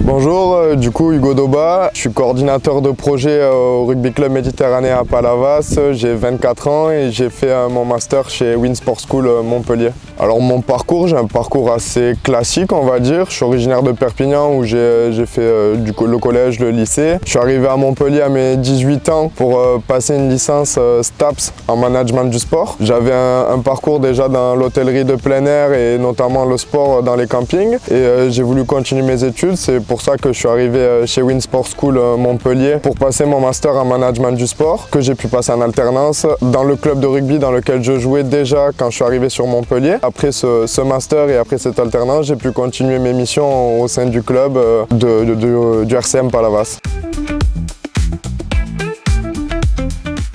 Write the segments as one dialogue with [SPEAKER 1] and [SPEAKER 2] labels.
[SPEAKER 1] Bonjour, du coup Hugo Doba, je suis coordinateur de projet au Rugby Club Méditerranée à Palavas, j'ai 24 ans et j'ai fait mon master chez Win Sport School Montpellier. Alors mon parcours, j'ai un parcours assez classique on va dire, je suis originaire de Perpignan où j'ai fait le collège, le lycée. Je suis arrivé à Montpellier à mes 18 ans pour passer une licence STAPS en management du sport. J'avais un parcours déjà dans l'hôtellerie de plein air et notamment le sport dans les campings et j'ai voulu continuer mes études, c'est pour ça que je suis arrivé chez Win Sport School Montpellier pour passer mon master en management du sport que j'ai pu passer en alternance dans le club de rugby dans lequel je jouais déjà quand je suis arrivé sur Montpellier. Après ce master et après cette alternance, j'ai pu continuer mes missions au sein du club du RCM Palavas.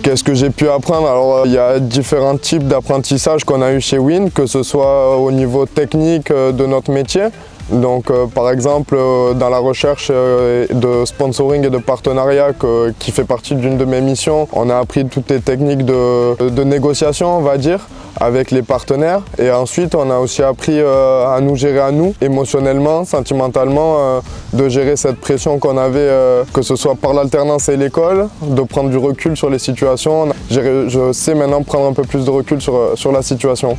[SPEAKER 1] Qu'est-ce que j'ai pu apprendre? Alors il y a différents types d'apprentissage qu'on a eu chez Win, que ce soit au niveau technique de notre métier. Donc par exemple dans la recherche de sponsoring et de partenariat qui fait partie d'une de mes missions, on a appris toutes les techniques de négociation on va dire avec les partenaires et ensuite on a aussi appris à nous gérer à nous émotionnellement, sentimentalement, de gérer cette pression qu'on avait que ce soit par l'alternance et l'école, de prendre du recul sur les situations. Je sais maintenant prendre un peu plus de recul sur la situation.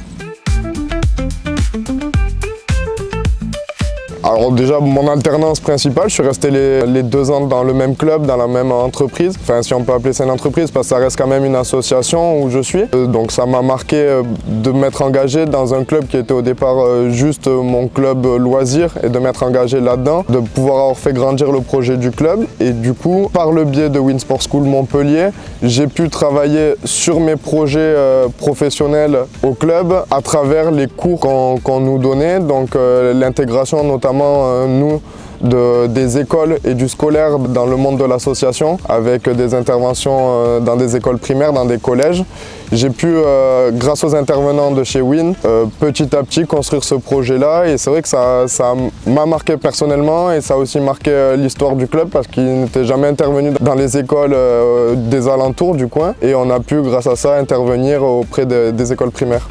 [SPEAKER 1] Alors déjà, mon alternance principale, je suis resté les 2 ans dans le même club, dans la même entreprise. Enfin, si on peut appeler ça une entreprise, parce que ça reste quand même une association où je suis. Donc ça m'a marqué de m'être engagé dans un club qui était au départ juste mon club loisir et de m'être engagé là-dedans, de pouvoir avoir fait grandir le projet du club. Et du coup, par le biais de Win Sport School Montpellier, j'ai pu travailler sur mes projets professionnels au club à travers les cours qu'on nous donnait, donc l'intégration notamment nous des écoles et du scolaire dans le monde de l'association avec des interventions dans des écoles primaires, dans des collèges. J'ai pu, grâce aux intervenants de chez Win, petit à petit construire ce projet-là et c'est vrai que ça m'a marqué personnellement et ça a aussi marqué l'histoire du club parce qu'il n'était jamais intervenu dans les écoles des alentours du coin et on a pu, grâce à ça, intervenir auprès des écoles primaires.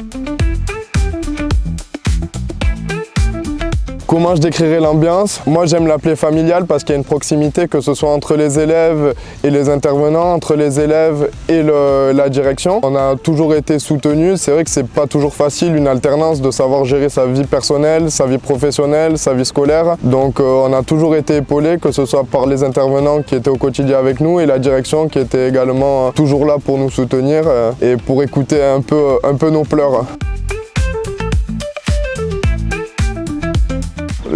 [SPEAKER 1] Comment je décrirais l'ambiance? Moi j'aime l'appeler familiale parce qu'il y a une proximité que ce soit entre les élèves et les intervenants, entre les élèves et la direction. On a toujours été soutenus, c'est vrai que c'est pas toujours facile une alternance de savoir gérer sa vie personnelle, sa vie professionnelle, sa vie scolaire. Donc on a toujours été épaulés, que ce soit par les intervenants qui étaient au quotidien avec nous et la direction qui était également toujours là pour nous soutenir et pour écouter un peu nos pleurs.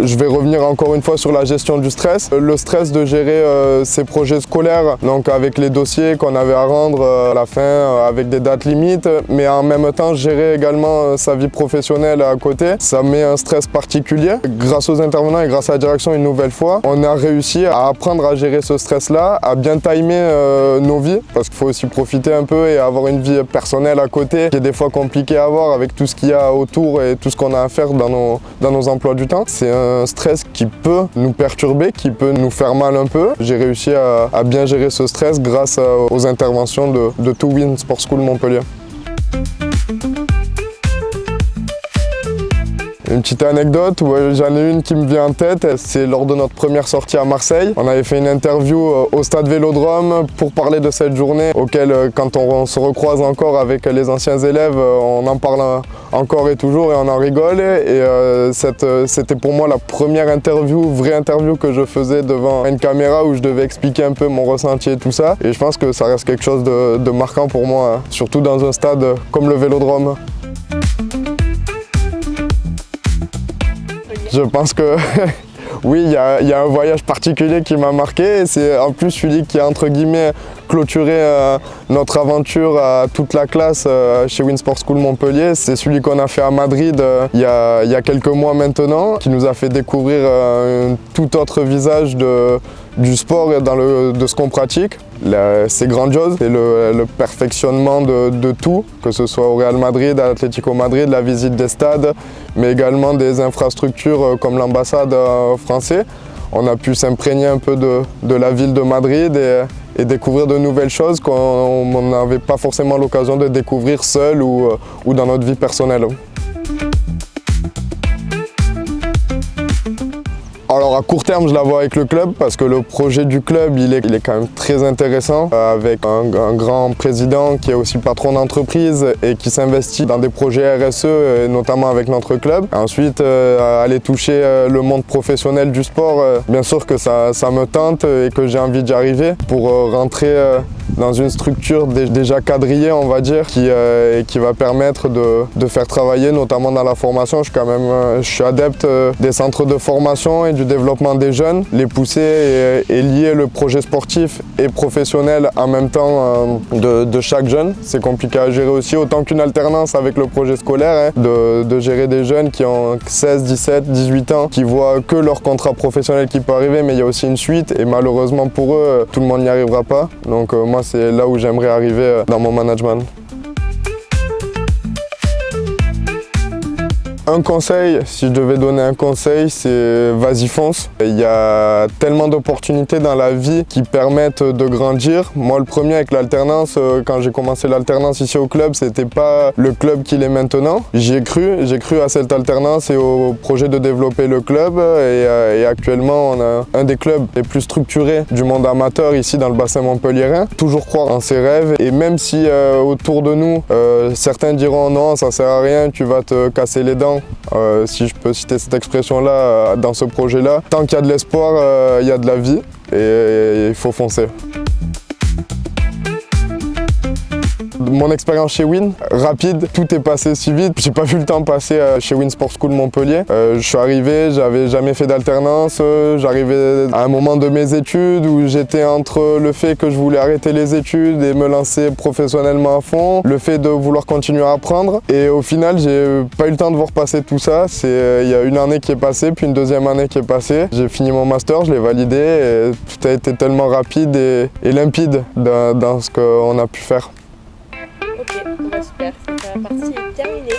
[SPEAKER 1] Je vais revenir encore une fois sur la gestion du stress. Le stress de gérer ses projets scolaires, donc avec les dossiers qu'on avait à rendre à la fin, avec des dates limites, mais en même temps gérer également sa vie professionnelle à côté. Ça met un stress particulier. Grâce aux intervenants et grâce à la direction une nouvelle fois, on a réussi à apprendre à gérer ce stress-là, à bien timer nos vies, parce qu'il faut aussi profiter un peu et avoir une vie personnelle à côté, qui est des fois compliqué à avoir avec tout ce qu'il y a autour et tout ce qu'on a à faire dans nos emplois du temps. C'est un stress qui peut nous perturber, qui peut nous faire mal un peu. J'ai réussi à bien gérer ce stress grâce aux interventions de tout Win Sport School Montpellier. Une petite anecdote, j'en ai une qui me vient en tête, c'est lors de notre première sortie à Marseille. On avait fait une interview au stade Vélodrome pour parler de cette journée auquel, quand on se recroise encore avec les anciens élèves, on en parle encore et toujours et on en rigole. Et c'était pour moi la première vraie interview que je faisais devant une caméra où je devais expliquer un peu mon ressenti et tout ça. Et je pense que ça reste quelque chose de marquant pour moi, surtout dans un stade comme le Vélodrome. Je pense que oui, il y a un voyage particulier qui m'a marqué. C'est en plus celui qui a entre guillemets clôturé notre aventure à toute la classe chez Win Sport School Montpellier. C'est celui qu'on a fait à Madrid il y a quelques mois maintenant, qui nous a fait découvrir un tout autre visage du sport et de ce qu'on pratique. C'est grandiose, c'est le perfectionnement de tout, que ce soit au Real Madrid, à l'Atlético Madrid, la visite des stades, mais également des infrastructures comme l'ambassade française. On a pu s'imprégner un peu de la ville de Madrid et découvrir de nouvelles choses qu'on n'avait pas forcément l'occasion de découvrir seul ou dans notre vie personnelle. Alors à court terme, je la vois avec le club parce que le projet du club, il est quand même très intéressant avec un grand président qui est aussi patron d'entreprise et qui s'investit dans des projets RSE, notamment avec notre club. Ensuite, aller toucher le monde professionnel du sport, bien sûr que ça me tente et que j'ai envie d'y arriver pour rentrer dans une structure déjà quadrillée, on va dire, qui va permettre de faire travailler, notamment dans la formation. Je suis adepte des centres de formation et du développement des jeunes, les pousser et lier le projet sportif et professionnel en même temps de chaque jeune. C'est compliqué à gérer aussi, autant qu'une alternance avec le projet scolaire, de gérer des jeunes qui ont 16, 17, 18 ans, qui voient que leur contrat professionnel qui peut arriver, mais il y a aussi une suite et malheureusement pour eux, tout le monde n'y arrivera pas. Donc moi, c'est là où j'aimerais arriver dans mon management. Un conseil, si je devais donner un conseil, c'est vas-y fonce. Il y a tellement d'opportunités dans la vie qui permettent de grandir. Moi, le premier avec l'alternance, quand j'ai commencé l'alternance ici au club, c'était pas le club qu'il est maintenant. J'ai cru à cette alternance et au projet de développer le club. Et actuellement, on a un des clubs les plus structurés du monde amateur ici dans le bassin montpelliérain. Toujours croire en ses rêves et même si autour de nous, certains diront non, ça sert à rien, tu vas te casser les dents. Si je peux citer cette expression-là dans ce projet-là, tant qu'il y a de l'espoir, il y a de la vie et il faut foncer. Mon expérience chez Win, rapide, tout est passé si vite. J'ai pas vu le temps passer chez Win Sport School Montpellier. Je suis arrivé, j'avais jamais fait d'alternance. J'arrivais à un moment de mes études où j'étais entre le fait que je voulais arrêter les études et me lancer professionnellement à fond, le fait de vouloir continuer à apprendre. Et au final, j'ai pas eu le temps de voir passer tout ça. Il y a une année qui est passée, puis une deuxième année qui est passée. J'ai fini mon master, je l'ai validé et tout a été tellement rapide et limpide dans ce qu'on a pu faire.
[SPEAKER 2] Ok, super, la partie est terminée.